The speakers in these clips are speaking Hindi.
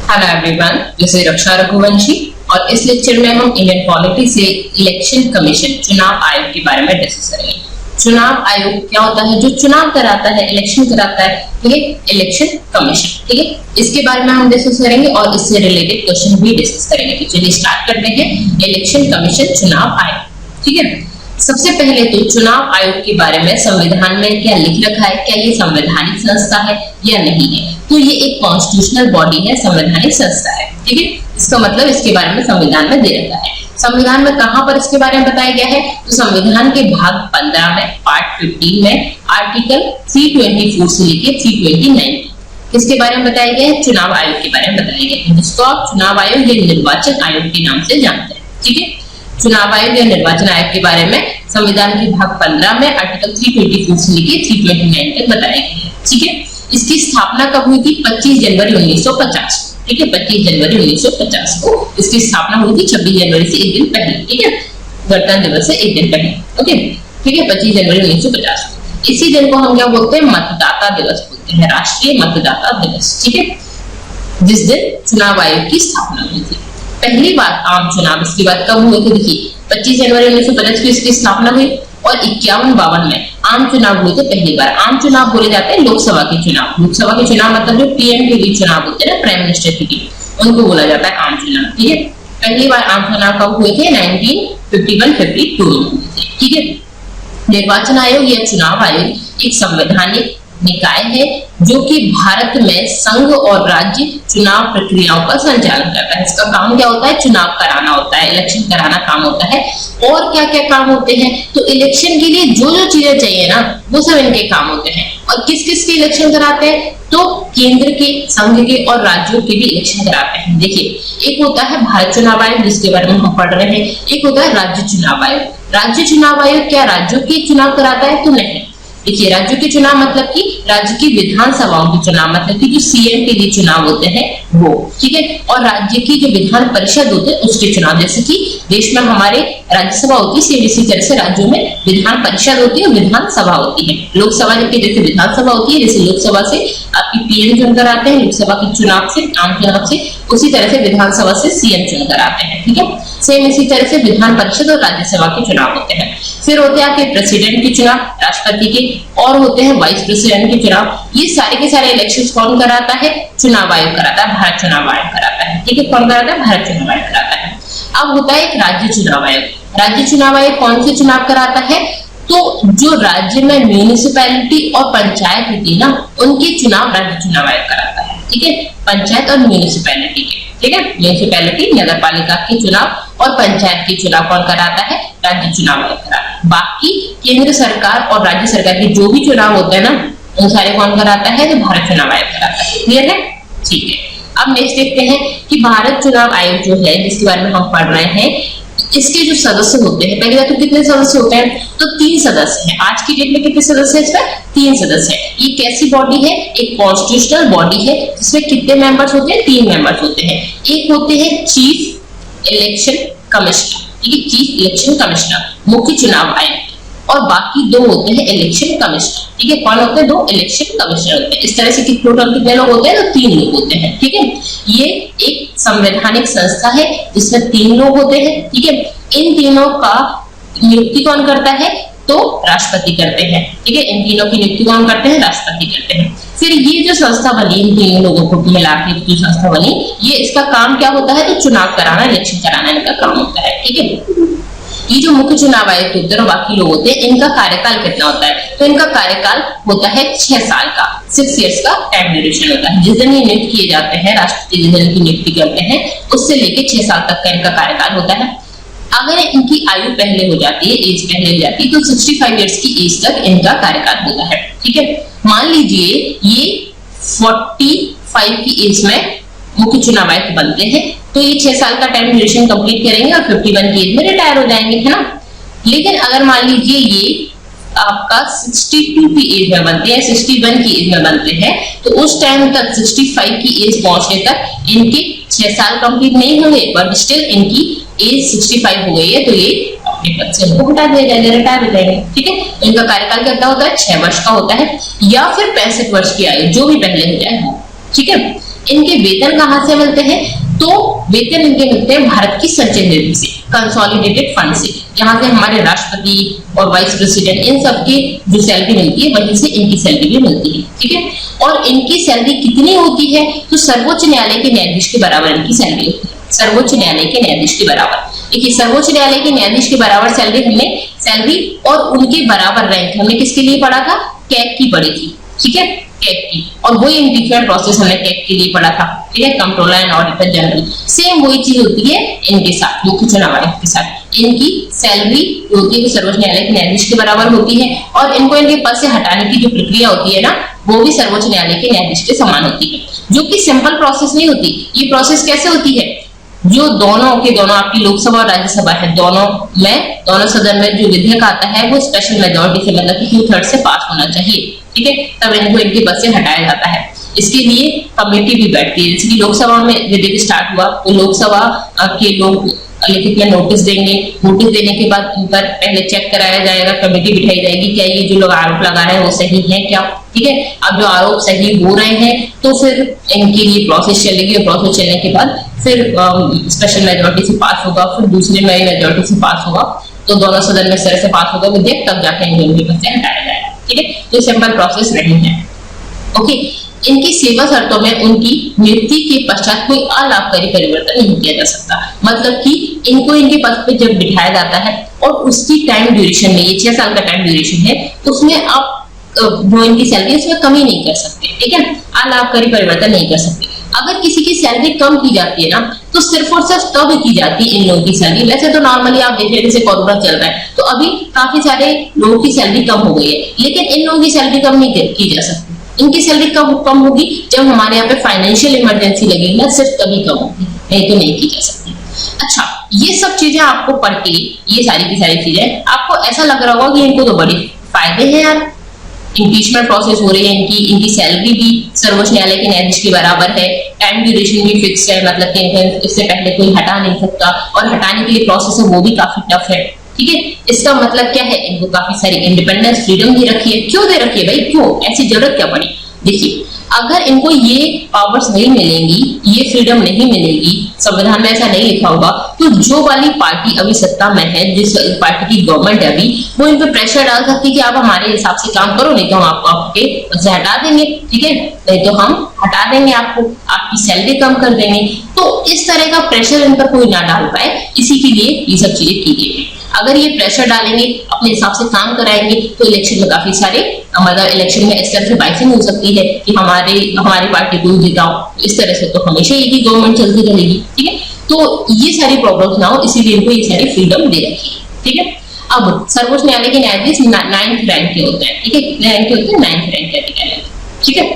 हेलो एवरीवन, दिस इज रक्षा रघुवंशी और इस लेक्चर में हम इंडियन पॉलिटी से इलेक्शन कमीशन चुनाव आयोग के बारे में डिस्कस करेंगे। चुनाव आयोग क्या होता है? जो चुनाव कराता है, इलेक्शन कराता है, ठीक है, इलेक्शन कमीशन, ठीक है, इसके बारे में हम डिस्कस करेंगे और इससे रिलेटेड क्वेश्चन भी डिस्कस करेंगे। तो चलिए स्टार्ट करते हैं। इलेक्शन कमीशन चुनाव आयोग, ठीक है। सबसे पहले तो चुनाव आयोग के बारे में संविधान में क्या लिख रखा है, क्या ये संवैधानिक संस्था है या नहीं है? तो ये एक कॉन्स्टिट्यूशनल बॉडी है, संवैधानिक संस्था है, ठीक है। इसका मतलब इसके बारे में संविधान में दे रखा है। संविधान में कहां पर इसके बारे में बताया गया है? तो संविधान के भाग 15 में पार्ट 15 में आर्टिकल 324 से लेकर 329 किसके बारे में बताया गया है? चुनाव आयोग के बारे में बताया गया है, जिसको आप चुनाव आयोग या निर्वाचन आयोग के नाम से जानते हैं, ठीक है। चुनाव आयोग या निर्वाचन आयोग के बारे में संविधान के भाग 15 में आर्टिकल 324 से लेकर 329 तक बताया गया है, ठीक है। इसकी स्थापना कब हुई थी? 25 जनवरी 1950, ठीक है। 25 जनवरी 1950 को इसकी स्थापना हुई थी, 26 जनवरी से एक दिन पहले, ठीक है, गणतंत्र दिवस से एक दिन पहले, ओके, ठीक है, 25 जनवरी 1950 को। इसी दिन को हम क्या बोलते हैं? मतदाता दिवस बोलते हैं, राष्ट्रीय मतदाता दिवस, ठीक है, जिस दिन चुनाव आयोग की स्थापना हुई थी। पहली बार आम चुनाव इसके बाद कब हुए थे? देखिए 25 जनवरी 1950 को इसकी स्थापना हुई और 51-52 में आम चुनाव हुए थे पहली बार। आम चुनाव बोले जाते हैं लोकसभा के चुनाव। लोकसभा के चुनाव मतलब जो पीएम के लिए चुनाव होते हैं ना, प्राइम मिनिस्टर के लिए, उनको बोला जाता है आम चुनाव, ठीक है। पहली बार आम चुनाव कब हुए थे? 1951-52 में हुए थे, ठीक है। निर्वाचन आयोग या चुनाव आयोग एक संवैधानिक निकाय है जो कि भारत में संघ और राज्य चुनाव प्रक्रियाओं का संचालन करता है। इसका काम क्या होता है? चुनाव कराना होता है, इलेक्शन कराना काम होता है। और क्या क्या काम होते हैं? तो इलेक्शन के लिए जो जो चीजें चाहिए ना, वो सब इनके काम होते हैं। और किस किस के इलेक्शन कराते हैं? तो केंद्र के, संघ के और राज्यों के भी इलेक्शन कराते हैं। देखिए, एक होता है भारत चुनाव आयोग, जिसके बारे में हम पढ़ रहे हैं। एक होता है राज्य चुनाव आयोग। राज्य चुनाव आयोग क्या राज्यों के चुनाव कराता है? तो नहीं। देखिए, राज्यों के चुनाव मतलब कि राज्य की विधानसभाओं के चुनाव, मतलब कि जो सीएम के लिए चुनाव होते हैं वो, ठीक है। और राज्य की जो विधान परिषद होते हैं उसके चुनाव, जैसे कि देश में हमारे राज्यसभा होती है, इसी तरह से राज्यों में विधान परिषद होती है और विधानसभा होती है। लोकसभा की जैसे विधानसभा होती है, जैसे लोकसभा से आपकी पीएम चुनकर आते हैं, लोकसभा के चुनाव से, आम चुनाव से, उसी तरह से विधानसभा से सीएम चुनकर आते हैं, ठीक है। सेम इसी तरह से विधान परिषद और राज्यसभा के चुनाव होते हैं। फिर होते हैं आपके प्रेसिडेंट के चुनाव, राष्ट्रपति के, और होते हैं वाइस प्रेसिडेंट के चुनाव। ये सारे के सारे इलेक्शंस कौन कराता है? चुनाव आयोग कराता है, भारत चुनाव आयोग कराता है, ठीक है। कौन कराता है? भारत चुनाव आयोग कराता है। अब होता है एक राज्य चुनाव आयोग। राज्य चुनाव आयोग कौन से चुनाव कराता है? तो जो राज्य में म्यूनिसिपैलिटी और पंचायत होती है ना, उनके चुनाव राज्य चुनाव आयोग कराता है, ठीक है। पंचायत और म्यूनिसिपैलिटी के, ठीक है, म्यूनिसिपैलिटी नगर पालिका के चुनाव और पंचायत के चुनाव कौन कराता है? राज्य चुनाव आयोग कराता है। बाकी केंद्र सरकार और राज्य सरकार के जो भी चुनाव होते हैं ना, उन सारे कौन कराता है? तो भारत चुनाव आयोग कराता है। क्लियर है? ठीक है। अब नेक्स्ट देखते हैं कि भारत चुनाव आयोग जो है, जिसके बारे में हम पढ़ रहे हैं, इसके जो सदस्य होते हैं, पहली बात तो कितने सदस्य होते हैं? तो 3 सदस्य हैं। आज की डेट में कितने सदस्य हैं इसमें? 3 सदस्य हैं। ये कैसी बॉडी है? एक कॉन्स्टिट्यूशनल बॉडी है, जिसमें कितने मेंबर्स होते हैं? 3 मेंबर्स होते हैं। एक होते हैं चीफ इलेक्शन कमिश्नर, ठीक है, चीफ इलेक्शन कमिश्नर, मुख्य चुनाव आयुक्त, और बाकी 2 होते हैं इलेक्शन कमिश्नर, ठीक है। कौन होते हैं? 2 इलेक्शन कमिश्नर होते हैं। इस तरह से टोटल कितने लोग होते हैं? तो 3 लोग होते हैं, ठीक है। ये एक संवैधानिक संस्था है जिसमें 3 लोग होते हैं, ठीक है। इन तीनों का नियुक्ति कौन करता है? तो राष्ट्रपति करते हैं, ठीक है। इन तीनों की नियुक्ति कौन करते हैं? राष्ट्रपति करते हैं। फिर ये जो संस्था बनी, इन 3 लोगों को मिला के जो संस्था बनी, ये इसका काम क्या होता है? तो चुनाव कराना, इलेक्शन कराना इनका काम होता है, ठीक है। ये जो मुख्य चुनाव आयुक्त होते हैं और बाकी लोग होते हैं, इनका कार्यकाल कितना होता है? तो इनका कार्यकाल होता है 6 साल का, 6 इयर्स का टाइम ड्यूरेशन होता है। जिस दिन ये नियुक्त किए जाते हैं, राष्ट्रपति जिस दिन की नियुक्ति करते हैं, उससे लेके 6 साल तक का इनका कार्यकाल होता है। अगर इनकी आयु पहले हो जाती है, एज पहले हो जाती है, तो 65 इयर्स की एज तक इनका कार्यकाल होता है, ठीक है। मान लीजिए ये 45 की एज में मुख्य चुनाव आयुक्त बनते हैं, तो ये 6 साल का टाइम ड्यूरेशन कंप्लीट करेंगे और 51 की एज में रिटायर हो जाएंगे, है ना। लेकिन अगर मान लीजिए ये आपका 62 की एज में बनते हैं, 61 की एज में बनते हैं, तो उस टाइम तक 65 की एज पहुंचने तक इनके 6 साल कंप्लीट नहीं होंगे, बट स्टिल इनकी एज 65 हो गई है, तो ये अपने पद से उनको हटा दिया जाएगा, रिटायर हो जाएंगे, ठीक है। इनका कार्यकाल कितना होता है? 6 वर्ष का होता है, या फिर 65 वर्ष की आयु, जो भी पहले हो जाए, ठीक है। इनके वेतन कहाँ से मिलते हैं? तो वेतन इनके मिलते हैं भारत की संचय निधि से, कंसोलिडेटेड फंड से। यहाँ से हमारे राष्ट्रपति और वाइस प्रेसिडेंट इन सबकी जो सैलरी मिलती है वहीं से इनकी सैलरी भी मिलती है, ठीक है। और इनकी सैलरी कितनी होती है? तो सर्वोच्च न्यायालय के न्यायाधीश के बराबर इनकी सैलरी होती है, सर्वोच्च न्यायालय के न्यायाधीश के बराबर। देखिए, सर्वोच्च न्यायालय के न्यायाधीश के बराबर सैलरी और उनके बराबर रैंक हमने किसके लिए पढ़ा था? कैग की पढ़ी थी, ठीक है, कैग की। और वही इम्पीचमेंट प्रोसेस हमने कैग के लिए पढ़ा था, ठीक है, controller and auditor general. Same वही चीज होती है इनके साथ, मुख्य चुनाव आयुक्त के साथ। इनकी सैलरी होती है सर्वोच्च न्यायालय के न्यायाधीश के बराबर होती है, और इनको इनके पद से हटाने की जो प्रक्रिया होती है ना, वो भी सर्वोच्च न्यायालय के न्यायाधीश के समान होती है, जो कि सिंपल प्रोसेस नहीं होती। ये प्रोसेस कैसे होती है? जो दोनों आपकी लोकसभा और राज्यसभा है, दोनों सदन में जो विधेयक आता है वो स्पेशल मेजोरिटी से, मतलब कि 2/3 से पास होना चाहिए, ठीक है, तब इनको इनके पद से हटाया जाता है। इसके लिए कमेटी भी बैठती है। जैसे कि लोकसभा में विधेयक स्टार्ट हुआ तो लोकसभा के लोग लिखित में नोटिस देंगे, नोटिस देने के बाद उन पर पहले चेक कराया जाएगा, कमेटी बिठाई जाएगी, क्या ये जो लोग आरोप लगा रहे हैं वो सही है क्या, ठीक है। अब जो आरोप सही हो रहे हैं तो फिर इनके लिए प्रोसेस चलेगी, और प्रोसेस चलने के बाद फिर स्पेशल मेजोरिटी से पास होगा, फिर दूसरे में मेजोरिटी से पास होगा, तो दोनों सदन में इस तरह से पास होगा विधेयक, तब जाके इनके पद से हटाया जाएगा, ठीक है। तो सिंपल प्रोसेस नहीं है, ओके। इनकी सेवा शर्तों में उनकी नियुक्ति के पश्चात कोई अलाभकारी परिवर्तन नहीं किया जा सकता। मतलब कि इनको इनके पद पे जब बिठाया जाता है और उसकी टाइम ड्यूरेशन में, ये 6 साल का टाइम ड्यूरेशन है, उसमें आप जो इनकी सैलरी उसमें कमी नहीं कर सकते, ठीक है, अलाभकारी परिवर्तन नहीं कर सकते। अगर किसी की सैलरी कम की जाती है ना, तो सिर्फ और सिर्फ तब की जाती है इन लोगों की सैलरी। वैसे तो नॉर्मली आप देख रहे जैसे कोरोना चल रहा है तो अभी काफी सारे लोगों की सैलरी कम हो गई है, लेकिन इन लोगों की सैलरी कम नहीं की जा सकती। इनकी सैलरी कम होगी जब हमारे यहाँ पे फाइनेंशियल इमरजेंसी लगेगी ना, सिर्फ तभी कम होगी, नहीं तो नहीं की जा सकती। अच्छा, ये सब चीजें आपको पढ़ के, ये सारी की सारी चीजें आपको ऐसा लग रहा होगा कि इनको तो बड़े फायदे हैं यार, इम्पीचमेंट प्रोसेस हो रही है, इनकी सैलरी भी सर्वोच्च न्यायालय के न्यायाधीश के बराबर है, टाइम ड्यूरेशन भी फिक्स है, मतलब कि इससे पहले कोई हटा नहीं सकता, और हटाने के लिए प्रोसेस है वो भी काफी टफ है, ठीक है। इसका मतलब क्या है? इनको काफी सारी इंडिपेंडेंस, फ्रीडम दे रखी है। क्यों दे रखी है भाई? क्यों? ऐसी जरूरत क्या पड़ी? देखिए, अगर इनको ये पावर्स नहीं मिलेंगी, ये फ्रीडम नहीं मिलेगी, संविधान में ऐसा नहीं लिखा होगा, तो जो वाली पार्टी अभी सत्ता में है, जिस पार्टी की गवर्नमेंट है अभी, वो इन पे प्रेशर डाल सकती है कि आप हमारे हिसाब से काम करो, नहीं तो हम आपको आपके पद से हटा देंगे, ठीक है, नहीं तो हम हटा देंगे आपको, आपकी सैलरी कम कर देंगे। तो इस तरह का प्रेशर इन पर कोई ना डाल पाए, इसी के लिए ये सब चीजें की गई है। अगर ये प्रेशर डालेंगे, अपने हिसाब से काम कराएंगे, तो इलेक्शन में काफी सारे, मतलब इलेक्शन में इस तरह से बाइसिंग हो सकती है कि हमारी पार्टी को जिताओ, इस तरह से तो हमेशा एक ही गवर्नमेंट चलती रहेगी, ठीक है। तो ये सारी प्रॉब्लम्स ना हो, इसीलिए इनको ये सारी फ्रीडम दे रखी है, ठीक है। अब सर्वोच्च न्यायालय के न्यायाधीश 9th रैंक के होते हैं, ठीक है, 9th रैंक के अधिकारी, ठीक है,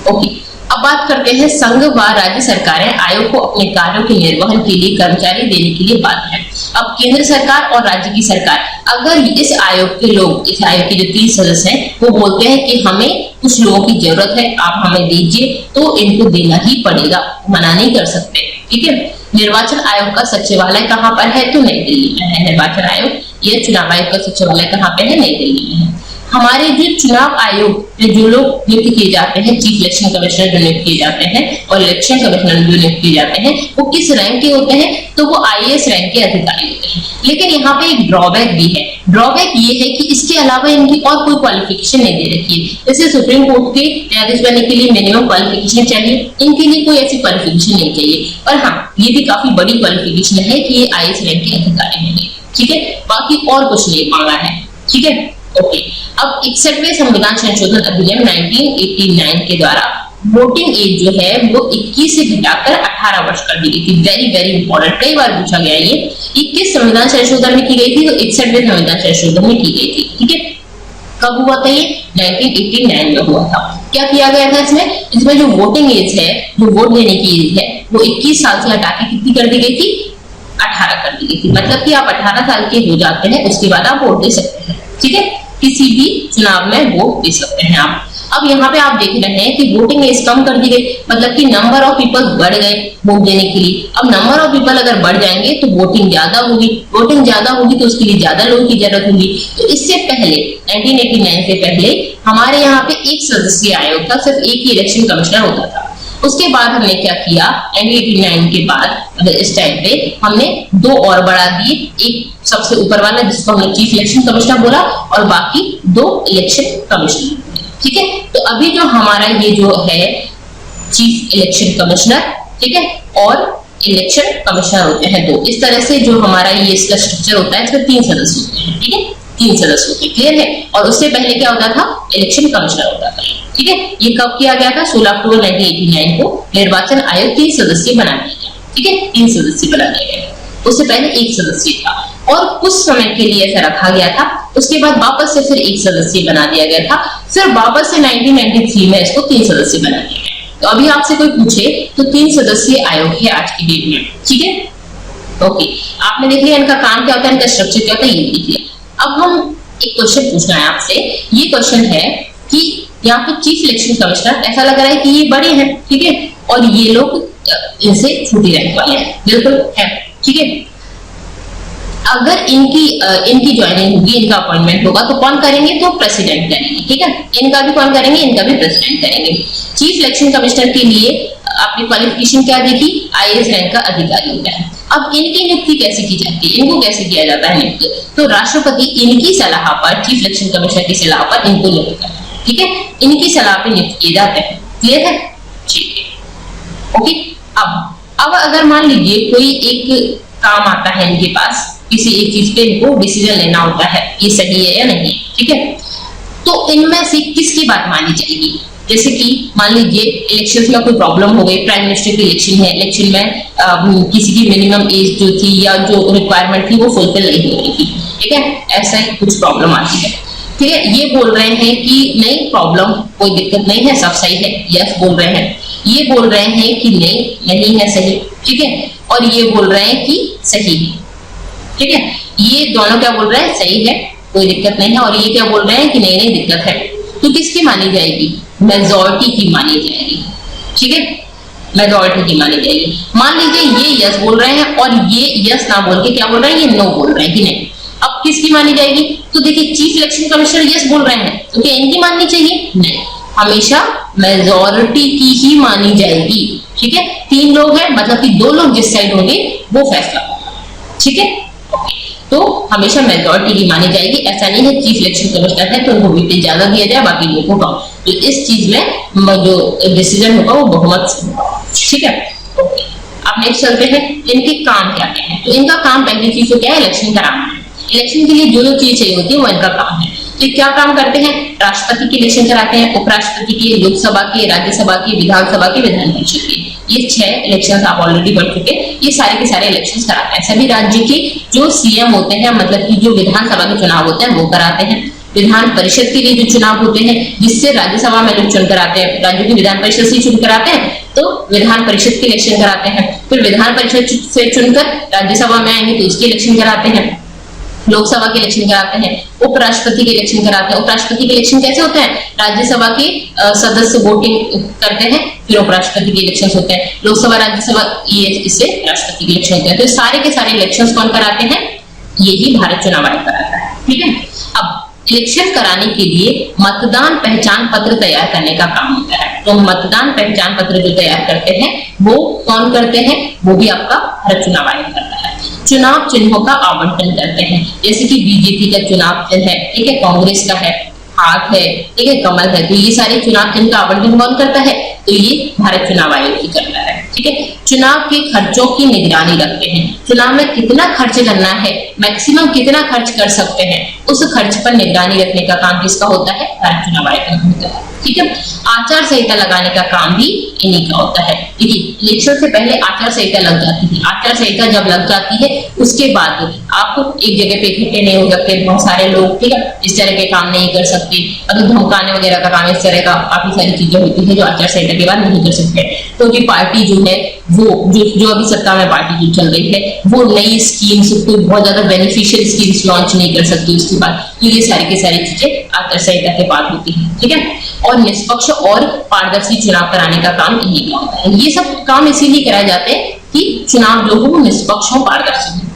ओके। अब बात करते हैं, संघ व राज्य सरकारें आयोग को अपने कार्यों के निर्वहन के लिए कर्मचारी देने के लिए बाध्य है। अब केंद्र सरकार और राज्य की सरकार, अगर इस आयोग के लोग, इस आयोग के जो 30 सदस्य हैं, वो बोलते हैं कि हमें कुछ लोगों की जरूरत है, आप हमें दीजिए, तो इनको देना ही पड़ेगा, मना नहीं कर सकते, ठीक है। निर्वाचन आयोग का सचिवालय कहाँ पर है? तो नई दिल्ली में है निर्वाचन आयोग। ये चुनाव आयोग का सचिवालय कहाँ पे है? नई दिल्ली में है। हमारे जो चुनाव आयोग में जो लोग नियुक्त किए जाते हैं, चीफ इलेक्शन कमिश्नर जो नियुक्त किए जाते हैं और इलेक्शन कमिश्नर जो नियुक्त किए जाते हैं, वो किस रैंक के होते हैं? तो वो IAS रैंक के अधिकारी होते हैं। लेकिन यहाँ पे एक ड्रॉबैक भी है। ड्रॉबैक ये है कि इसके अलावा इनकी और कोई क्वालिफिकेशन नहीं दे रखी है। जैसे सुप्रीम कोर्ट के न्यायाधीश बनने के लिए मिनिमम क्वालिफिकेशन चाहिए, इनके लिए कोई ऐसी क्वालिफिकेशन नहीं चाहिए। और हाँ, ये भी काफी बड़ी क्वालिफिकेशन है कि ये IAS रैंक के अधिकारी होंगे, ठीक है, बाकी और कुछ नहीं मांगा है, ठीक है, ओके। अब 61वें संविधान संशोधन अधिनियम 1989 के द्वारा वोटिंग एज जो है वो 21 से घटाकर 18 वर्ष कर दी गई थी। वेरी वेरी इंपॉर्टेंट, कई बार पूछा गया ये किस संविधान संशोधन में की गई थी? तो 61वें संविधान संशोधन में की गई थी, ठीक है। कब हुआ था ये? 1989 में हुआ था। क्या किया गया था इसमें जो वोटिंग एज है, जो वोट देने की एज है, वो 21 साल से हटा के कितनी कर दी गई थी? 18 कर दी गई थी। मतलब कि आप 18 साल के हो जाते हैं, उसके बाद आप वोट दे सकते हैं, ठीक है, किसी भी चुनाव में वोट दे सकते हैं आप। अब यहाँ पे आप देख रहे हैं कि वोटिंग एज कम कर दी गई, मतलब कि नंबर ऑफ पीपल बढ़ गए वोट देने के लिए। अब नंबर ऑफ पीपल अगर बढ़ जाएंगे तो वोटिंग ज्यादा होगी, वोटिंग ज्यादा होगी तो उसके लिए ज्यादा लोगों की जरूरत होगी। तो इससे पहले 1989 से पहले हमारे यहाँ पे एक सदस्यीय आयोग था, सिर्फ एक ही इलेक्शन कमिश्नर होता था। उसके बाद हमने क्या किया, 1989 के बाद इस टाइम पे हमने 2 और बढ़ा दिए, एक सबसे ऊपर वाला जिसको हमने चीफ इलेक्शन कमिश्नर बोला और बाकी 2 इलेक्शन कमिश्नर। ठीक है, तो अभी जो हमारा ये जो है चीफ इलेक्शन कमिश्नर, ठीक है, और इलेक्शन कमिश्नर होते हैं 2। इस तरह से जो हमारा ये इसका स्ट्रक्चर होता है, इसमें 3 सदस्य होते हैं। ठीक है, 3 सदस्य होते हैं, क्लियर है। और उससे पहले क्या होता था, इलेक्शन कमिश्नर होता था। ठीक है, ये कब किया गया था, 16 अक्टूबर 1989 को निर्वाचन आयोग 3 सदस्यीय बना दिया गया। ठीक है, 3 सदस्य बना दिया गया, उससे पहले 1 सदस्य था और कुछ समय के लिए ऐसा रखा गया था। उसके बाद वापस से फिर 1 सदस्य बना दिया गया था, फिर वापस से 1993 में इसको 3 सदस्य बना दिया गया। तो अभी आपसे कोई पूछे तो 3 सदस्यीय आयोग है आज की डेट में। ठीक है, ओके, आपने देख लिया इनका काम क्या होता है, इनका स्ट्रक्चर क्या होता है, ये देख लिया। अब हम एक क्वेश्चन पूछना है आपसे, ये क्वेश्चन है कि यहाँ पे चीफ इलेक्शन कमिश्नर ऐसा लग रहा है कि ये बड़े हैं, ठीक है, और ये लोग इनसे छोटी रैंक वाले हैं, बिल्कुल है। ठीक है, अगर इनकी ज्वाइनिंग होगी, इनका अपॉइंटमेंट होगा तो कौन करेंगे, तो प्रेसिडेंट करेंगे। ठीक है, इनका भी कौन करेंगे, इनका भी प्रेसिडेंट करेंगे। चीफ इलेक्शन कमिश्नर के लिए आपने क्वालिफिकेशन क्या देखी, IAS रैंक का अधिकारी होता है। अब इनकी नियुक्ति कैसे की जाती है, इनको कैसे किया जाता है नियुक्त, तो राष्ट्रपति इनकी सलाह पर, चीफ इलेक्शन कमिश्नर की सलाह पर इनको नियुक्त करता है। ठीक है, इनकी सलाह पर नियुक्त किए जाते हैं, क्लियर है। ठीक है, ओके। अब अगर मान लीजिए कोई एक काम आता है इनके पास, किसी एक चीज पे इनको डिसीजन लेना होता है, ये सही है या नहीं, ठीक है, तो इनमें से किसकी बात मानी जाएगी। जैसे कि मान लीजिए इलेक्शन में कोई प्रॉब्लम हो गई, प्राइम मिनिस्टर की इलेक्शन है, इलेक्शन में किसी की मिनिमम एज जो थी या जो रिक्वायरमेंट थी वो फुलफिल नहीं हो रही थी। ठीक है, ऐसा ही कुछ प्रॉब्लम आती है। ठीक है, ये बोल रहे हैं कि नहीं प्रॉब्लम कोई दिक्कत नहीं है, सब सही है, यस बोल रहे हैं। ये बोल रहे हैं कि नहीं है सही। ठीक है, और ये बोल रहे हैं कि सही है। ठीक है, ये दोनों क्या बोल रहे हैं, सही है, कोई दिक्कत नहीं है, और ये क्या बोल रहे हैं कि नहीं दिक्कत है। तो किसकी मानी जाएगी, मेजॉरिटी की मानी जाएगी। ठीक है, मेजॉरिटी की मानी जाएगी। मान लीजिए ये यस बोल रहे हैं और ये यस ना बोल के क्या बोल रहे हैं, ये नो बोल रहे हैं कि नहीं। अब किसकी मानी जाएगी, तो देखिए चीफ इलेक्शन कमिश्नर यस बोल रहे हैं तो क्या इनकी माननी चाहिए, नहीं, हमेशा मेजॉरिटी की ही मानी जाएगी। ठीक है, 3 लोग हैं मतलब कि 2 लोग जिस साइड होंगे वो फैसला होगा। ठीक है, तो हमेशा मेजॉरिटी की मानी जाएगी। ऐसा नहीं है चीफ इलेक्शन कमिश्नर है तो उनको वेटेज ज्यादा दिया जाए, बाकी लोगों को कम। तो इस चीज में जो डिसीजन होगा वो बहुमत से होगा। ठीक है, अब नेक्स्ट चलते हैं, इनके काम क्या क्या है। तो इनका काम पहली चीज तो क्या है, इलेक्शन कराना है। इलेक्शन के लिए जो चीज चाहिए होती है वो इनका काम है। तो क्या काम करते हैं, राष्ट्रपति के इलेक्शन कराते हैं, उपराष्ट्रपति के, लोकसभा के, राज्यसभा के, विधानसभा के, विधान परिषद के। ये 6 इलेक्शन आप ऑलरेडी पढ़ चुके, ये सारे के सारे इलेक्शन कराते हैं। सभी राज्य के जो सीएम होते हैं, मतलब कि जो विधानसभा के चुनाव होते हैं वो कराते हैं। विधान परिषद के लिए जो चुनाव होते हैं, जिससे राज्यसभा में लोग चुन कराते हैं, राज्यों की विधान परिषद से चुन कराते हैं, तो विधान परिषद के इलेक्शन कराते हैं। फिर विधान परिषद से चुनकर राज्यसभा में आएंगे तो उसके इलेक्शन कराते हैं, लोकसभा के इलेक्शन कराते हैं, उपराष्ट्रपति के इलेक्शन कराते हैं। उपराष्ट्रपति के इलेक्शन कैसे होते हैं, राज्यसभा के सदस्य वोटिंग करते हैं, फिर उपराष्ट्रपति के इलेक्शन होते हैं, लोकसभा राज्यसभा ये इससे राष्ट्रपति के इलेक्शन होते हैं। तो सारे के सारे इलेक्शन कौन कराते हैं, यही भारत चुनाव आयोग कराता है। ठीक है, अब इलेक्शन कराने के लिए मतदान पहचान पत्र तैयार करने का काम होता है। तो मतदान पहचान पत्र जो तैयार करते हैं वो कौन करते हैं, वो भी आपका भारत चुनाव आयोग करता है। चुनाव चिन्हों का आवंटन करते हैं, जैसे कि बीजेपी का चुनाव चिन्ह है, ठीक है, कांग्रेस का है हाथ है, ठीक है, कमल है। तो ये सारे चुनाव चिन्ह का आवंटन कौन करता है, तो ये भारत चुनाव आयोग ही करता है। ठीक है, चुनाव के खर्चों की निगरानी रखते हैं। चुनाव में कितना खर्च करना है, मैक्सिमम कितना खर्च कर सकते हैं, उस खर्च पर निगरानी रखने का काम किसका होता है, भारत चुनाव आयोग का होता है। ठीक है, आचार संहिता लगाने का काम भी इन्हीं का होता है। देखिए, इलेक्शन से पहले आचार संहिता लग जाती है। आचार संहिता जब लग जाती है उसके बाद आप एक जगह पे इकट्ठे नहीं हो सकते, बहुत सारे लोग, ठीक है, इस तरह के काम नहीं कर सकते। मतलब धमकाने वगैरह का काम, इस तरह का काफी सारी चीजें होती है जो आचार संहिता के बाद नहीं कर सकते, क्योंकि पार्टी जो है वो जो अभी सत्ता में पार्टी जो चल रही है वो नई स्कीम्स, कोई बहुत ज्यादा बेनिफिशियल स्कीम्स लॉन्च नहीं कर सकती उसके बाद। तो ये सारी की सारी चीजें आचार संहिता के बाद होती है। ठीक है, और निष्पक्ष और पारदर्शी चुनाव कराने का काम इन्हीं का होता है। ये सब काम इसीलिए कराए जाते हैं कि चुनाव जो हो वो निष्पक्ष हो, पारदर्शी हो।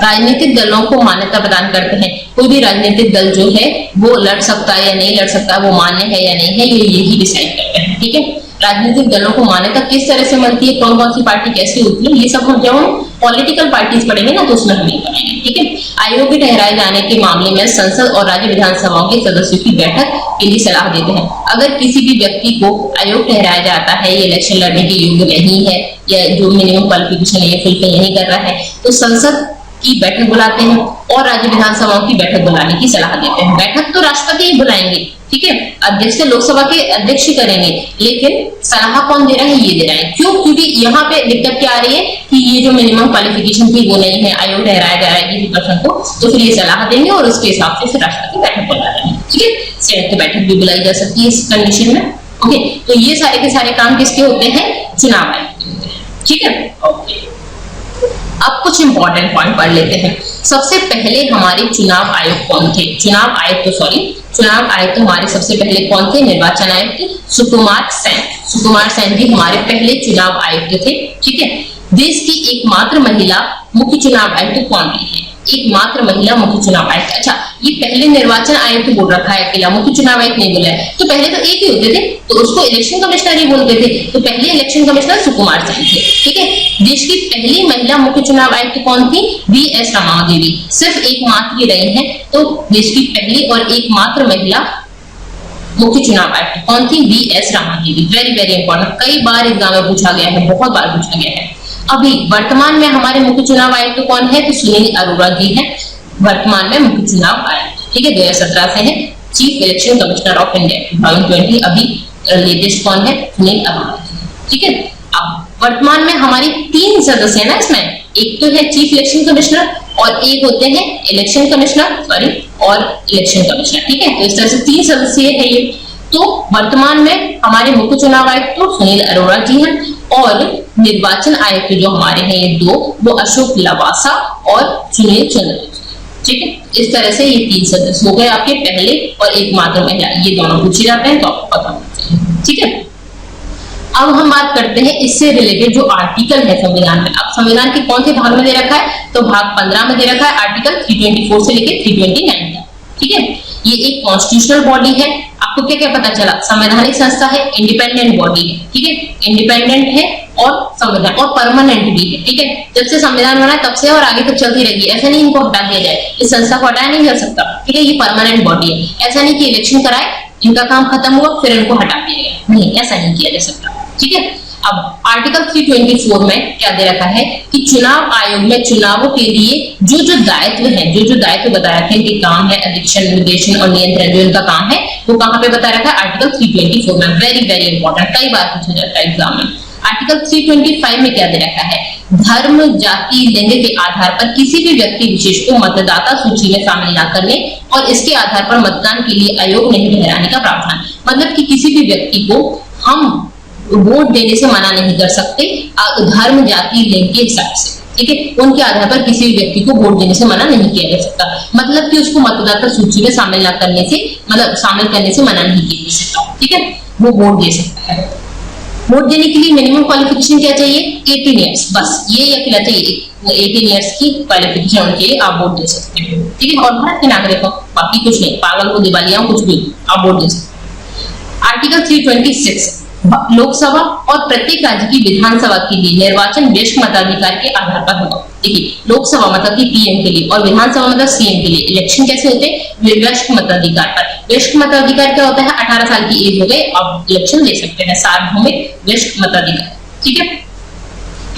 राजनीतिक दलों को मान्यता प्रदान करते हैं। कोई भी राजनीतिक दल जो है वो लड़ सकता है या नहीं लड़ सकता, वो मान्य है या नहीं है, ये यही डिसाइड करते हैं। ठीक है, राजनीतिक दलों को मान्यता किस तरह से मिलती है, कौन कौन सी पार्टी कैसे होती है, ये सब हम जब हम पॉलिटिकल पार्टीज पढ़ेंगे ना तो उसमें हम ये पढ़ेंगे। ठीक है, आयोग के ठहराए जाने के मामले में संसद और राज्य विधानसभाओं के सदस्यों की बैठक के लिए सलाह देते हैं। अगर किसी भी व्यक्ति को आयोग ठहराया जाता है, ये इलेक्शन लड़ने के योग्य नहीं है या जो मिनिमम क्वालिफिकेशन ये फिलहाल नहीं कर रहा है, तो संसद की बैठक बुलाते हैं और राज्य विधानसभाओं की बैठक बुलाने की सलाह देते हैं। बैठक तो राष्ट्रपति ही बुलाएंगे, ठीक है, अध्यक्ष लोकसभा के अध्यक्ष करेंगे, लेकिन सलाह कौन दे रहा है, ये दे रहा है। क्यों? क्योंकि यहाँ पे दिक्कत क्या आ रही है कि ये जो मिनिमम क्वालिफिकेशन थी वो नहीं है, आयोग ठहराया जा रहा है किसी पर्सन को, तो फिर ये सलाह देंगे और उसके हिसाब से फिर राष्ट्रपति बैठक बुला रहे हैं। ठीक है, सेनेट की बैठक भी बुलाई जा सकती है इस कंडीशन में। ओके, तो ये सारे के सारे काम किसके होते हैं, चुनाव आयोग के होते हैं। ठीक है, ओके, अब कुछ इंपॉर्टेंट पॉइंट पढ़ लेते हैं। सबसे पहले हमारे चुनाव आयोग कौन थे, चुनाव आयुक्त हमारे सबसे पहले कौन थे, निर्वाचन आयुक्त सुकुमार सेन। सुकुमार सेन जी हमारे पहले चुनाव आयुक्त थे। ठीक है, देश की एकमात्र महिला मुख्य चुनाव आयुक्त कौन रही है, एकमात्र महिला मुख्य चुनाव आयुक्त। अच्छा, ये पहले निर्वाचन आयुक्त बोल रखा है, अकेला मुख्य चुनाव आयुक्त नहीं बोला है, तो पहले तो एक ही होते थे तो उसको इलेक्शन कमिश्नर ही बोलते थे, तो पहले इलेक्शन कमिश्नर सुकुमार सेन थे। ठीक है, देश की पहली महिला मुख्य चुनाव आयुक्त कौन थी, वी.एस. रमादेवी, सिर्फ एकमात्र ही रही है, तो देश की पहली और एकमात्र महिला मुख्य चुनाव आयुक्त कौन थी, VS. Ramadevi. Very very important, कई बार एग्जाम में पूछा गया है, बहुत बार पूछा गया है। अभी वर्तमान में हमारे मुख्य चुनाव आयुक्त कौन है, तो सुनील अरोड़ा जी है वर्तमान में मुख्य चुनाव आयुक्त। ठीक है, 2017 से है chief election commissioner of India 2020। अभी लेटेस्ट कौन है, सुनील अरोड़ा जी। ठीक है, अब वर्तमान में हमारी 3 सदस्य है ना इसमें, एक तो है चीफ इलेक्शन कमिश्नर और एक होते हैं इलेक्शन कमिश्नर और इलेक्शन कमिश्नर। ठीक है, तो इस तरह से 3 सदस्य है ये। तो वर्तमान में हमारे मुख्य चुनाव आयुक्त तो सुनील अरोड़ा जी हैं और निर्वाचन आयुक्त जो हमारे हैं ये 2, वो अशोक लवासा और सुनील चंद्र। ठीक है, इस तरह से ये 3 सदस्य हो गए आपके पहले और एकमात्र महिला, ये दोनों पूछे जाते हैं तो आपको पता होना चाहिए। ठीक है, अब हम बात करते हैं इससे रिलेटेड जो आर्टिकल है संविधान में। अब संविधान के कौन से भाग में दे रखा है, तो भाग 15 में दे रखा है, आर्टिकल 324 से लेकर 329 तक। ठीक है, ये एक कॉन्स्टिट्यूशनल बॉडी है। आपको क्या क्या पता चला, संवैधानिक संस्था है, इंडिपेंडेंट बॉडी है। ठीक है, इंडिपेंडेंट है और संविधान और परमानेंट भी है। ठीक है, जब से संविधान बना तब से और आगे तक चलती रहेगी, ऐसा नहीं इनको हटा दिया जाए, इस संस्था को हटाया नहीं जा सकता। ठीक है, ये परमानेंट बॉडी है, ऐसा नहीं कि इलेक्शन कराए, इनका काम खत्म हुआ फिर इनको हटा दिया गया, नहीं, ऐसा नहीं किया जा सकता। ठीक है, अब आर्टिकल 324 में क्या दे रखा है कि चुनाव आयोग में चुनावों के लिए जो जो दायित्व है, जो जो दायित्व बता रखे हैं कि काम है, अधिक्षण, निर्देशन और नियंत्रण, जो इनका काम है वो कहां पे बता रखा है, आर्टिकल 324 में। वेरी वेरी इंपॉर्टेंट, कई बार पूछा जाता है एग्जाम में। आर्टिकल 325 में क्या दे रखा है, धर्म, जाति, लिंग के आधार पर किसी भी व्यक्ति विशेष को मतदाता सूची में शामिल न करने और इसके आधार पर मतदान के लिए आयोग नहीं ठहराने का प्रावधान। मतलब कि किसी भी व्यक्ति को हम वोट देने से मना नहीं कर सकते धर्म, जाति, लिंग के हिसाब से। ठीक है, उनके आधार पर किसी भी व्यक्ति को वोट देने से मना नहीं किया जा सकता। मतलब कि उसको मतदाता सूची में शामिल न करने से, मतलब शामिल करने से मना नहीं किया जा सकता। ठीक है, वो वोट दे सकता है। वोट देने के लिए मिनिमम क्वालिफिकेशन क्या चाहिए, 18 ईयर्स, बस ये अकेला चाहिए, 18 ईयर्स की क्वालिफिकेशन होनी चाहिए, आप वोट दे सकते हैं। ठीक है, और भारत के नागरिक हो, बाकी कुछ नहीं, पागल को, दिवालिया कुछ भी, आप वोट दे सकते हैं। आर्टिकल 326 लोकसभा और प्रत्येक राज्य की विधानसभा के लिए निर्वाचन वयस्क मताधिकार के आधार पर होगा। देखिए, लोकसभा मतलब की पीएम के लिए और विधानसभा मतलब सीएम के लिए इलेक्शन कैसे होते हैं, वयस्क मताधिकार पर। वयस्क मताधिकार क्या होता है, 18 साल की एज हो गई, आप इलेक्शन दे सकते हैं, सार्वभौमिक वयस्क मताधिकार। ठीक है,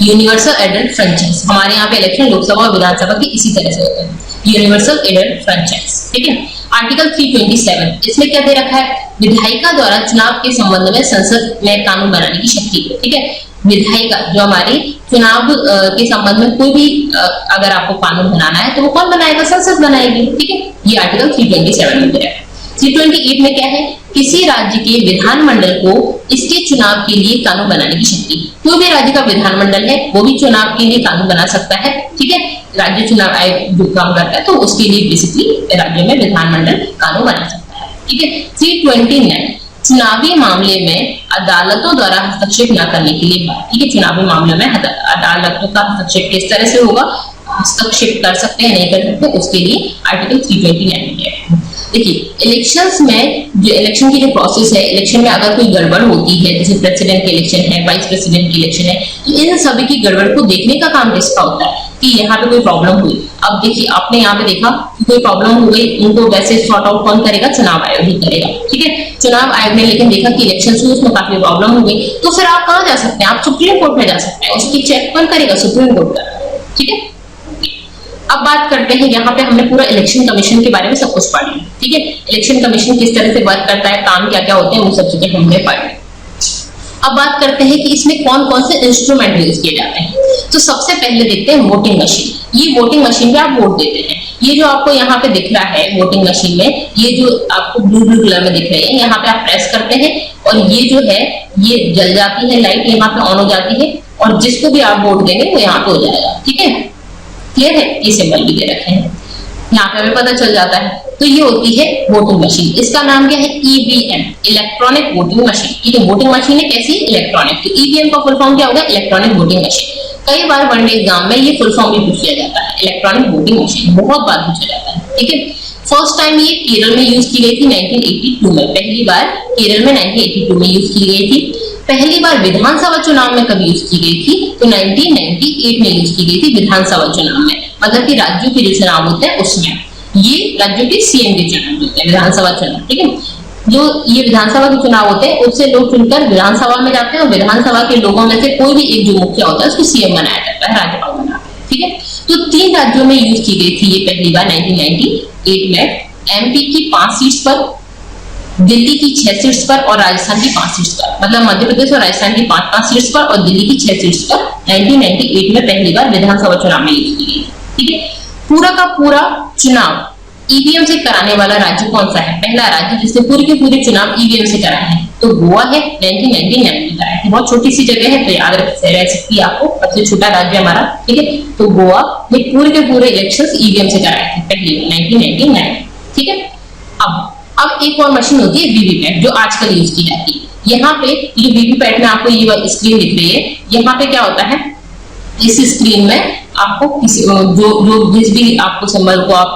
यूनिवर्सल एडल्ट फ्रेंचाइज, हमारे यहाँ पे इलेक्शन लोकसभा और विधानसभा की इसी तरह से होता है, यूनिवर्सल एडल्ट फ्रेंचाइज। ठीक है, आर्टिकल 327 इसमें क्या दे रखा है, विधायिका द्वारा चुनाव के संबंध में संसद में कानून बनाने की शक्ति है। ठीक है, विधायिका जो हमारी चुनाव के संबंध में कोई भी अगर आपको कानून बनाना है तो वो कौन बनाएगा, संसद बनाएगी। ठीक है, ये आर्टिकल 327 में दे रखा है। 328 में क्या है, किसी राज्य के विधानमंडल को इसके चुनाव के लिए कानून बनाने की शक्ति। कोई भी राज्य का विधानमंडल है वो भी चुनाव के लिए कानून बना सकता है। ठीक है, राज्य चुनाव आयोग जो काम करता है तो उसके लिए बेसिकली राज्य में विधानमंडल कानून बना सकता है। ठीक है, 329 चुनावी मामले में अदालतों द्वारा हस्तक्षेप न करने के लिए। ठीक है, चुनावी मामले में अदालतों का हस्तक्षेप किस तरह से होगा, हस्तक्षेप कर सकते हैं नहीं कर सकते, उसके लिए आर्टिकल 329 है। देखिए इलेक्शंस में जो इलेक्शन की जो प्रोसेस है, इलेक्शन में अगर कोई गड़बड़ होती है, जैसे प्रेसिडेंट की इलेक्शन है, वाइस प्रेसिडेंट की इलेक्शन है, तो इन सभी की गड़बड़ को देखने का काम किसका होता है कि यहाँ पे कोई प्रॉब्लम हुई। अब देखिए आपने यहाँ पे देखा कि कोई प्रॉब्लम हो गई, उनको वैसे सॉर्ट आउट कौन करेगा? चुनाव आयोग ही करेगा, ठीक है। चुनाव आयोग ने लेकिन देखा कि इलेक्शन हुई, उसमें काफी प्रॉब्लम हो गई, तो फिर आप कहाँ जा सकते हैं? आप सुप्रीम कोर्ट में जा सकते हैं, उसकी चेक कौन करेगा? सुप्रीम कोर्ट का, ठीक है। अब बात करते हैं, यहाँ पे हमने पूरा इलेक्शन कमीशन के बारे में सब कुछ पढ़ लिया, ठीक है। इलेक्शन कमीशन किस तरह से वर्क करता है, काम क्या क्या होते हैं, वो सब चीजें हमने पढ़ ली। अब बात करते हैं कि इसमें कौन कौन से इंस्ट्रूमेंट यूज किए जाते हैं। तो सबसे पहले देखते हैं वोटिंग मशीन। ये वोटिंग मशीन पे आप वोट देते हैं। ये जो आपको यहाँ पे दिख रहा है वोटिंग मशीन में, ये जो आपको ब्लू ब्लू कलर में दिख रही है, यहाँ पे आप प्रेस करते हैं और ये जो है ये जल जाती है, लाइट यहाँ पे ऑन हो जाती है और जिसको भी आप वोट देंगे वो यहाँ पे हो जाएगा, ठीक है। क्लियर है? ये सिंबल भी दे रखे हैं, यहाँ पे हमें पता चल जाता है। तो ये होती है वोटिंग मशीन। इसका नाम क्या है? EVM, electronic voting machine. ये जो वोटिंग मशीन है कैसी? इलेक्ट्रॉनिक। तो ईवीएम का फुल फॉर्म क्या होगा? Electronic voting machine. कई बार वनडे एग्जाम में ये फुल फॉर्म भी पूछ लिया जाता है, इलेक्ट्रॉनिक वोटिंग मशीन, बहुत बार पूछा जाता है, ठीक है। फर्स्ट टाइम ये केरल में यूज की गई थी 1982 में, पहली बार केरल में 1982 में यूज की गई थी। पहली बार विधानसभा चुनाव में कब यूज की गई थी? तो 1998 में यूज की गई थी विधानसभा चुनाव में, मतलब कि राज्यों के जो चुनाव होते हैं उसमें। ये राज्यों के सीएम के चुनाव होते हैं, विधानसभा चुनाव, ठीक है। जो ये विधानसभा के चुनाव होते हैं उससे लोग चुनकर विधानसभा में जाते हैं और विधानसभा के लोगों में से कोई भी एक जो मुखिया होता है उसको सीएम बनाया जाता है, राज्यपाल बनाते हैं, ठीक है। तो 3 राज्यों में यूज की गई थी ये पहली बार 1998 में। एमपी की 5 सीट्स पर, दिल्ली की 6 सीट्स पर और राजस्थान की 5 सीट्स पर, मतलब मध्य प्रदेश और राजस्थान की 5-5 सीट्स पर और दिल्ली की 6 सीट्स पर 1998 में पहली बार विधानसभा चुनाव में यूज की गई, ठीक है। पूरा का पूरा चुनाव ईवीएम से कराने वाला राज्य कौन सा है? पहला राज्य जिसने पूरे के पूरे चुनाव ईवीएम से कराए हैं तो गोवा है, 1999 में कराया है। बहुत छोटी सी जगह है तो याद रह सकती है आपको, सबसे छोटा राज्य हमारा, ठीक है। तो गोवा ने पूरे के पूरे इलेक्शंस ईवीएम से कराए थे पहली 1999, ठीक है। अब एक और मशीन होती है वीवीपैट, जो आजकल यूज की जाती है। यहाँ पे ये वीवीपैट में आपको ये स्क्रीन दिख रही है, यहाँ पे क्या होता है? इस स्क्रीन में आपको किसी जो जिस भी आपको सिंबल को आप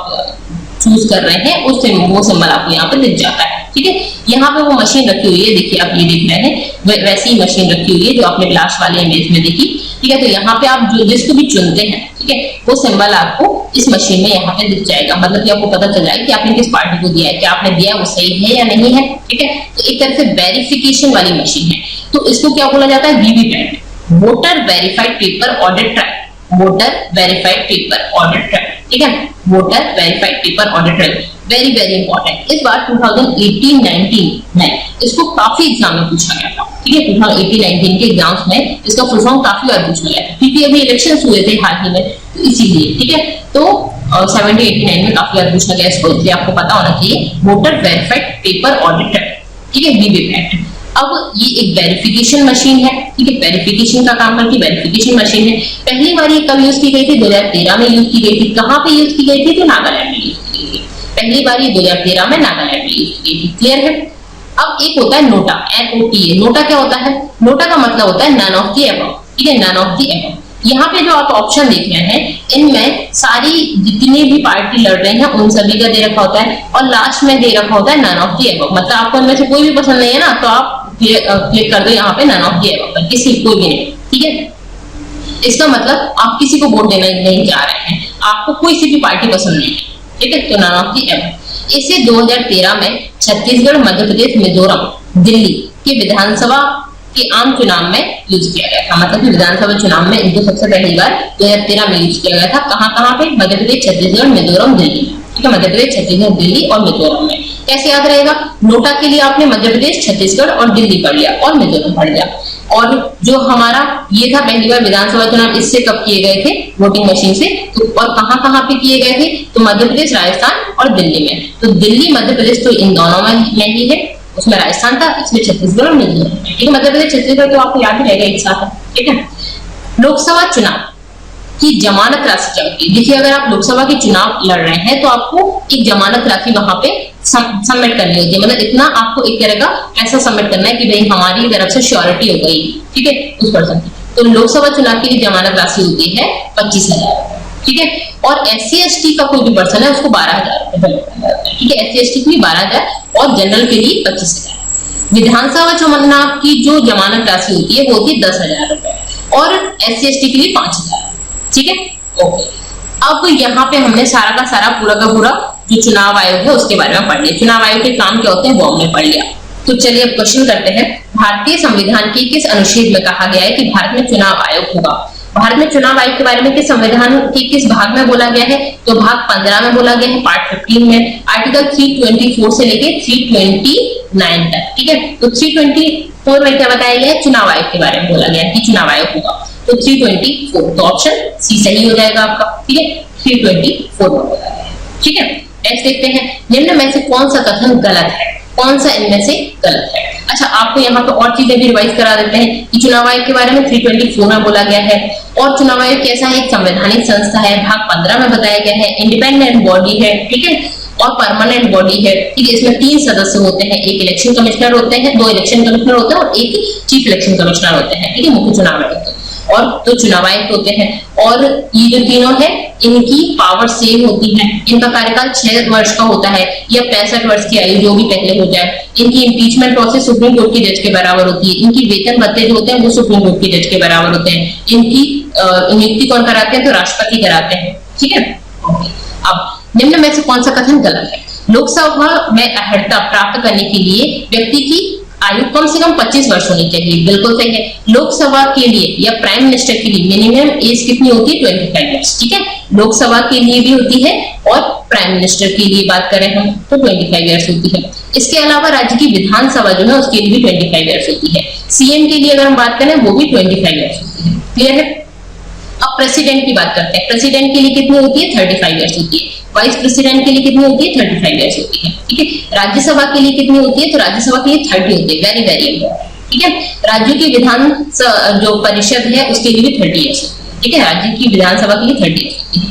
चूज कर रहे हैं उस वो सिंबल आपको यहाँ पे दिख जाता है, ठीक है। यहाँ पे वो मशीन रखी हुई है, देखिए आप ये देख रहे हैं वैसी ही मशीन रखी हुई है जो आपने लास्ट वाले इमेज में देखी, ठीक है। तो यहाँ पे आप जो जिसको भी चुनते हैं, ठीक है, वो सिंबल आपको इस मशीन में यहाँ पे दिख जाएगा, मतलब कि आपको पता चल जाएगा कि आपने किस पार्टी को दिया है, क्या आपने दिया वो सही है या नहीं है, ठीक है। तो एक तरह से वेरिफिकेशन वाली मशीन है। तो इसको क्या बोला जाता है? VVPAT, voter verified paper audit track, voter verified paper audit track, ठीक है। Voter verified paper audit track very very important. इस बार 2018-19 में इसको काफी एग्जाम में पूछा गया था, ठीक है। 2018-19 के एग्जाम्स में इसका फुल फॉर्म काफी बार पूछा गया था क्योंकि अभी इलेक्शंस हुए थे हाल ही में, तो इसीलिए, ठीक है। तो 70-89 में काफी बार पूछा गया इसको, इसलिए आपको पता होना चाहिए voter verified paper audit track, ठीक है, वीवीपैट। अब ये एक वेरिफिकेशन मशीन है, ठीक है, वेरिफिकेशन का काम करती वेरिफिकेशन मशीन है। पहली बार ये कब यूज की गई थी? 2013 में यूज की गई थी। कहां पे यूज की गई थी? तो नागालैंड में यूज की गई थी। पहली बार ये 2013 में नागालैंड में यूज की गई थी, क्लियर है। अब एक होता है नोटा, NOTA। नोटा क्या होता है? नोटा का मतलब होता है नन ऑफ द अबव, ठीक है, नन ऑफ द अबव। यहाँ पे जो आप ऑप्शन देख रहे हैं इनमें सारी जितनी भी पार्टी लड़ रहे हैं उन सभी का दे रखा होता है और लास्ट में दे रखा होता है नन ऑफ द अबव, मतलब आपको इनमें से कोई भी पसंद नहीं है ना तो आप क्लिक कर दो यहाँ पे नन ऑफ द अबव पर, किसी कोई भी नहीं, ठीक है। इसका मतलब आप किसी को वोट देना नहीं चाह रहे हैं, आपको कोई सी भी पार्टी पसंद नहीं है, ठीक है, तो नन ऑफ द अबव। इसे 2013 में छत्तीसगढ़, मध्य प्रदेश, मिजोरम, दिल्ली के विधानसभा के आम चुनाव में यूज किया गया था, मतलब कि विधानसभा चुनाव में इनको सबसे पहली बार 2013 में यूज किया गया था। कहां पे? मध्य प्रदेश, छत्तीसगढ़, मिजोरम, दिल्ली, ठीक है, मध्य प्रदेश, छत्तीसगढ़, दिल्ली और मिजोरम में। कैसे याद रहेगा? नोटा के लिए आपने मध्य प्रदेश, छत्तीसगढ़ और दिल्ली पढ़ लिया और मिजोरम पढ़ लिया। और जो हमारा ये था पहली बार विधानसभा चुनाव, इससे कब किए गए थे? वोटिंग मशीन से। तो और कहां पे किए गए थे? तो मध्य प्रदेश, राजस्थान और दिल्ली में। तो दिल्ली, मध्य प्रदेश तो इन दोनों में ही है, उसमें राजस्थान था, इसमें छत्तीसगढ़ और मिजोरम, ठीक है। मध्य प्रदेश, छत्तीसगढ़ तो आपको याद ही रहेगा एक साथ, ठीक है। लोकसभा चुनाव की जमानत राशि क्या होती है? देखिए अगर आप लोकसभा के चुनाव लड़ रहे हैं तो आपको एक जमानत राशि वहां पे सबमिट करनी होती है, मतलब इतना आपको एक तरह का पैसा सबमिट करना है कि भाई हमारी तरफ से श्योरिटी हो गई, ठीक है, उस पर्सन की। तो लोकसभा चुनाव के लिए जमानत राशि होती है 25,000, ठीक है। और SC/ST का कोई भी पर्सन है उसको 12,000 रुपए मिलता है, ठीक है। SC/ST के लिए 12,000 और जनरल के लिए 25,000। विधानसभा चुनाव की जो जमानत राशि होती है वो होती है 10,000 रुपए और SC/ST के लिए 5,000, ठीक है। ओके, अब यहाँ पे हमने सारा का सारा पूरा का पूरा जो चुनाव आयोग है उसके बारे में पढ़ लिया। चुनाव आयोग के काम क्या होते हैं वो हमने पढ़ लिया। तो चलिए अब क्वेश्चन करते हैं, भारतीय संविधान के किस अनुच्छेद में कहा गया है कि भारत में चुनाव आयोग होगा? भारत में चुनाव आयोग के बारे में किस संविधान के किस भाग में बोला गया है? तो भाग 15 में बोला गया है, पार्ट 15 में, आर्टिकल 324 से लेके 329 तक, ठीक है। तो 324 में क्या बताया गया है? चुनाव आयोग के बारे में बोला गया है कि चुनाव आयोग होगा। तो 324, तो ऑप्शन सी सही हो जाएगा आपका, ठीक है। 324 में बोला गया है, ठीक है। नेक्स्ट देखते हैं, निम्न में से कौन सा कथन गलत है? कौन सा इनमें से गलत है? अच्छा, आपको यहाँ पे और चीजें भी रिवाइज करा देते हैं कि चुनाव आयोग के बारे में 324 में बोला गया है और चुनाव आयोग कैसा है? एक संवैधानिक संस्था है, भाग 15 में बताया गया है, इंडिपेंडेंट बॉडी है, ठीक है, और परमानेंट बॉडी है, ठीक है। इसमें 3 सदस्य होते हैं, एक इलेक्शन कमिश्नर होते हैं, 2 इलेक्शन कमिश्नर होते हैं और एक चीफ इलेक्शन कमिश्नर होते हैं, ठीक है, मुख्य चुनाव आयुक्त और 2 चुनाव आयुक्त होते हैं। और ये जो तीनों है इनकी पावर सेम होती है, इनका कार्यकाल 6 वर्ष का होता है या 65 वर्ष की आयु जो भी पहले हो जाए। इनकी इम्पीचमेंट प्रोसेस सुप्रीम कोर्ट के जज के बराबर होती है, इनकी वेतन भत्ते जो होते हैं वो सुप्रीम कोर्ट के जज के बराबर होते हैं। इनकी नियुक्ति कौन कराते हैं? तो राष्ट्रपति कराते हैं, ठीक है। अब निम्न में से कौन सा कथन गलत है? लोकसभा में अहर्ता प्राप्त करने के लिए व्यक्ति की आयु कम से कम 25 वर्ष होनी चाहिए, बिल्कुल सही है। लोकसभा के लिए या प्राइम मिनिस्टर के लिए मिनिमम एज कितनी होती है? 25 ईयर्स, ठीक है। लोकसभा के लिए भी होती है और प्राइम मिनिस्टर के लिए बात करें हम तो 25 ईयर्स होती है। इसके अलावा राज्य की विधानसभा जो है उसके लिए भी 25 ईयर्स होती है। सीएम के लिए अगर हम बात करें वो भी 25 ईयर्स होती है, क्लियर है। अब प्रेसिडेंट की बात करते हैं, प्रेसिडेंट के लिए कितनी होती है? 35 ईयर्स होती है। वाइस प्रेसिडेंट के लिए कितनी होती है? 35 ईयर्स होती है, ठीक है। राज्यसभा के लिए कितनी होती है? तो राज्यसभा के लिए 30 होती है, वेरी वेरी इंपॉर्टेंट, ठीक है। राज्यों की विधान जो परिषद है उसके लिए भी 30 ईयर्स होती है, ठीक है। राज्य की विधानसभा के लिए 30 ईयर्स होती है।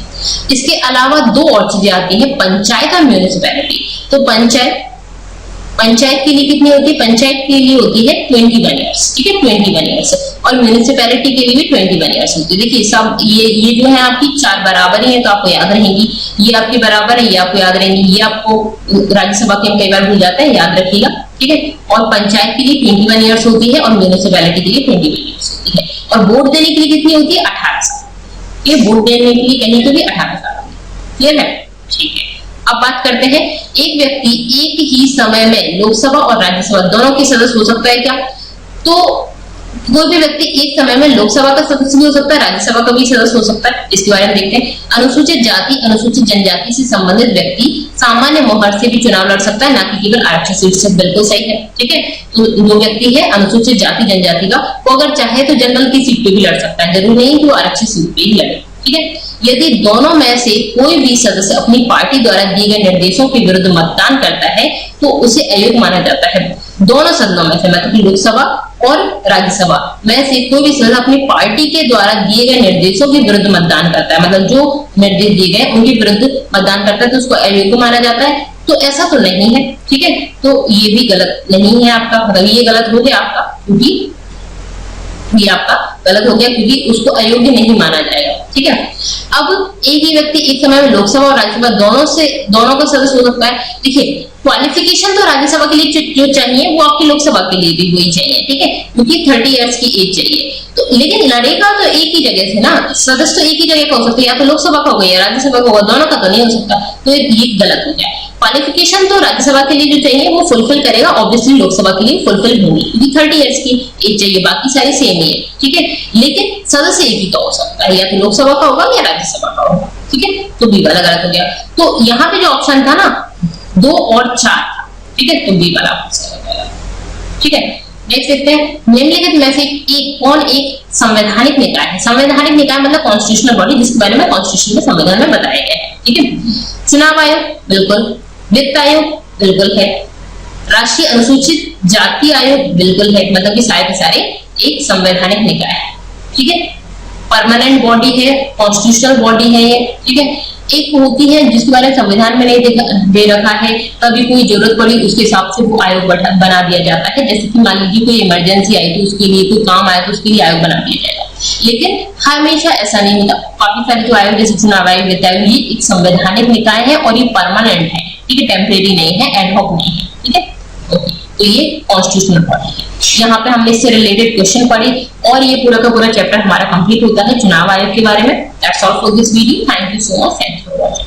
इसके अलावा 2 और चीजें आती है, पंचायत और म्यूनिसिपैलिटी। तो पंचायत के लिए कितनी होती है? पंचायत के लिए होती है 21 ईयर्स, ठीक है, 21 ईयर्स। और म्यूनिसिपैलिटी के लिए भी 21 ईयर्स होती है। देखिए सब ये जो है आपकी 4 बराबर ही है तो आपको याद रहेंगी, ये आपकी बराबर है, ये आपको याद रहेंगी, ये आपको राज्यसभा के हम कई बार भूल जाते हैं, याद रखिएगा, ठीक है। और पंचायत के लिए 21 ईयर्स होती है और म्यूनिसिपैलिटी के लिए 21 ईयर्स होती है। और वोट देने के लिए कितनी होती है? 18 साल। ये वोट देने के लिए कहीं के भी 18 साल, क्लियर है, ठीक है। अब बात करते हैं, एक व्यक्ति एक ही समय में लोकसभा और राज्यसभा दोनों के सदस्य हो सकता है क्या? तो कोई भी व्यक्ति एक समय में लोकसभा का सदस्य भी हो सकता है, राज्यसभा का भी सदस्य हो सकता है। इसके बारे में देखते हैं। अनुसूचित जाति अनुसूचित जनजाति से संबंधित व्यक्ति सामान्य मोहर से भी चुनाव लड़ सकता है, ना कि केवल आरक्षित सीट से, बिल्कुल सही है, ठीक है। तो जो व्यक्ति है अनुसूचित जाति जनजाति का, वो अगर चाहे तो जनरल की सीट पे भी लड़ सकता है, जरूरी नहीं कि वो आरक्षित सीट पे ही लड़े, ठीक है। यदि दोनों में से कोई भी सदस्य अपनी पार्टी द्वारा दिए गए निर्देशों के विरुद्ध मतदान करता है तो उसे अयोग्य माना जाता है। दोनों सदनों में से, मतलब लोकसभा और राज्यसभा में से कोई भी सदस्य अपनी पार्टी के द्वारा दिए गए निर्देशों के विरुद्ध मतदान करता है, मतलब जो निर्देश दिए गए उनके विरुद्ध मतदान करता है तो उसको अयोग्य माना जाता है। तो ऐसा तो नहीं है, ठीक है। तो ये भी गलत नहीं है आपका, मतलब ये गलत हो गया आपका, क्योंकि ये आपका गलत हो गया क्योंकि उसको अयोग्य नहीं माना जाएगा, ठीक है। अब एक ही व्यक्ति एक समय में लोकसभा और राज्यसभा दोनों का सदस्य हो सकता है। देखिए क्वालिफिकेशन तो राज्यसभा के लिए जो चाहिए वो आपकी लोकसभा के लिए भी वही चाहिए, ठीक है, क्योंकि 30 इयर्स की एज चाहिए। तो लेकिन लड़ेगा तो एक ही जगह से ना, सदस्य तो एक ही जगह का हो सकता है, या तो लोकसभा का होगा या राज्यसभा का होगा, दोनों का तो नहीं हो सकता। तो ये गलत हो गया। क्वालिफिकेशन तो राज्यसभा के लिए जो चाहिए वो फुलफिल करेगा, ऑब्वियसली लोकसभा के लिए फुलफिल होगी क्योंकि 30 इयर्स की एज चाहिए, बाकी सारी सेम ही है, ठीक है। लेकिन सदस्य एक ही का हो सकता है, या तो लोकसभा का होगा या राज्यसभा का होगा, ठीक है। तो बी वाला गलत हो गया। तो यहाँ पे जो ऑप्शन था ना 2 और 4 था, ठीक है, तो बी वाला ऑप्शन हो गया, ठीक है। नेक्स्ट देखते हैं, निम्नलिखित में से कौन एक संवैधानिक निकाय है? संवैधानिक निकाय मतलब कॉन्स्टिट्यूशनल बॉडी, जिसके बारे में कॉन्स्टिट्यूशन में संविधान में बताया गया है, ठीक है। चुनाव आयोग बिल्कुल, वित्त आयोग बिल्कुल है, राष्ट्रीय अनुसूचित जाति आयोग बिल्कुल है, मतलब कि सारे एक संवैधानिक निकाय है, ठीक है। परमानेंट बॉडी है, कॉन्स्टिट्यूशनल बॉडी है ये, ठीक है। एक होती है जिसके बारे में संविधान में नहीं दे रखा है, कभी कोई जरूरत पड़ी उसके हिसाब से वो आयोग बना दिया जाता है। जैसे कि मान लीजिए कोई इमरजेंसी आई तो उसके लिए, कोई काम आया तो उसके लिए आयोग बना दिया जाएगा। लेकिन हमेशा ऐसा नहीं होता। काफी सारे जो आयोग जैसे चुनाव आयोग, वित्त आयोग, ये एक संवैधानिक निकाय है और ये परमानेंट है, ठीक है, टेम्परेरी नहीं है, एडहॉक नहीं है, ठीक है। ओके, तो ये कॉन्स्टिट्यूशनल बॉडी है। यहाँ पे हमने इससे रिलेटेड क्वेश्चन पढ़े और ये पूरा का पूरा चैप्टर हमारा कंप्लीट होता है चुनाव आयोग के बारे में। That's all for this video. Thank you so much. Thanks for watching.